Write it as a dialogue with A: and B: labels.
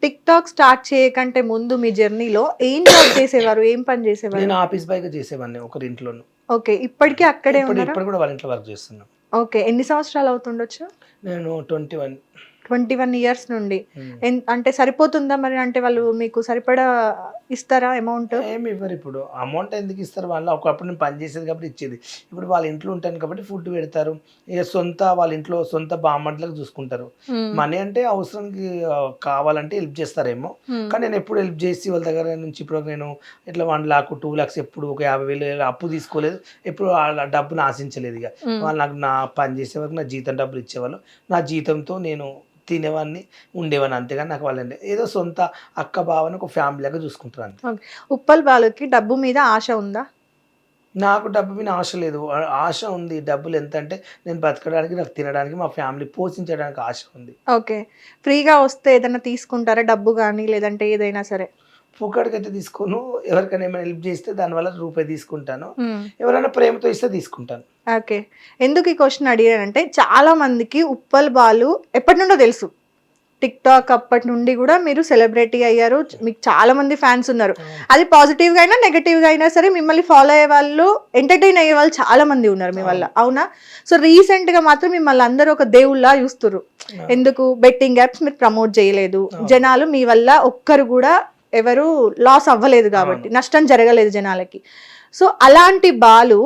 A: Tick talk start చేయకంటే ముందు మీ జర్నీలో ఏం జాబ్ చేసేవారు, ఏం పని చేసేవారు?
B: నేను ఆఫీస్ బాయ్ గా చేసేవాడిని ఒకరి ఇంట్లోను.
A: ఓకే, ఇప్పటికీ అక్కడే
B: ఇప్పుడు
A: ఉన్నారా?
B: ఇప్పుడు కూడా వాళ్ళ ఇంట్లో వర్క్ చేస్తున్నాను.
A: ఓకే, ఎన్ని సంవత్సరాలు అవుతుండొచ్చు?
B: నేను 21.
A: 21 ఇయర్స్ నుండి. అంటే సరిపోతుందా మరి? అంటే వాళ్ళు మీకు సరిపడా ఇస్తారా అమౌంట్?
B: ఏమి ఇవ్వరు ఇప్పుడు. అమౌంట్ ఎందుకు ఇస్తారు వాళ్ళు? ఒకప్పుడు నేను పని చేసేది కాబట్టి ఇచ్చేది. ఇప్పుడు వాళ్ళ ఇంట్లో ఉంటాను కాబట్టి ఫుడ్ పెడతారు. ఇక వాళ్ళ ఇంట్లో సొంత బామ్మర్దులకు చూసుకుంటారు. మనీ అంటే అవసరానికి కావాలంటే హెల్ప్ చేస్తారేమో, కానీ నేను ఎప్పుడు హెల్ప్ చేసి వాళ్ళ దగ్గర నుంచి ఇప్పుడు నేను ఇట్లా 1 lakh 2 lakhs ఎప్పుడు ఒక 50,000 అప్పు తీసుకోలేదు. ఎప్పుడు ఆ డబ్బును ఆశించలేదు. ఇక వాళ్ళు నాకు నా పని చేసే వరకు నా జీతం డబ్బులు ఇచ్చేవాళ్ళు. నా జీతంతో నేను తినేవాడిని, ఉండేవాడిని. అంతేగాని నాకు వాళ్ళండి ఏదో సొంత అక్క బావని ఒక ఫ్యామిలీ లాగా చూసుకుంటారు అంతే.
A: ఓకే. ఉప్పల్ బాలుకి డబ్బు మీద ఆశ ఉందా?
B: నాకు డబ్బు మీద ఆశ లేదు. ఆశ ఉంది. డబ్బులు ఎంత అంటే నేను బతకడానికి, నాకు తినడానికి, మా ఫ్యామిలీ పోషించడానికి ఆశ ఉంది.
A: ఓకే. ఫ్రీగా వస్తే ఏదైనా తీసుకుంటారా? డబ్బు గానీ లేదంటే ఏదైనా సరే?
B: ఫుకట్‌కైతే తీసుకోను. ఎవరికైనా ఏమైనా హెల్ప్ చేస్తే దానివల్ల రూపాయి తీసుకుంటాను.
A: హ్మ్.
B: ఎవరైనా ప్రేమతో ఇస్తే తీసుకుంటాను.
A: ఓకే. ఎందుకు ఈ క్వెషన్ అడిగానంటే చాలా మందికి ఉప్పల్ బాలు ఎప్పటి నుండో తెలుసు. టిక్ టాక్ అప్పటి నుండి కూడా మీరు సెలబ్రిటీ అయ్యారు. మీకు చాలా మంది ఫ్యాన్స్ ఉన్నారు. అది పాజిటివ్‌గా అయినా నెగెటివ్‌గా అయినా సరే మిమ్మల్ని ఫాలో అయ్యే వాళ్ళు, ఎంటర్‌టైన్ అయ్యే వాళ్ళు చాలా మంది ఉన్నారు మీ వల్ల. అవునా? సో రీసెంట్‌గా మాత్రం మిమ్మల్ని అందరూ ఒక దేవుళ్ళలా చూస్తుర్రు. ఎందుకు? బెట్టింగ్ యాప్స్ మీరు ప్రమోట్ చేయలేదు. జనాలు మీ వల్ల ఒక్కరు కూడా ఎవరు లాస్ అవ్వలేదు కాబట్టి, నష్టం జరగలేదు జనాలకి. సో అలాంటి బాలు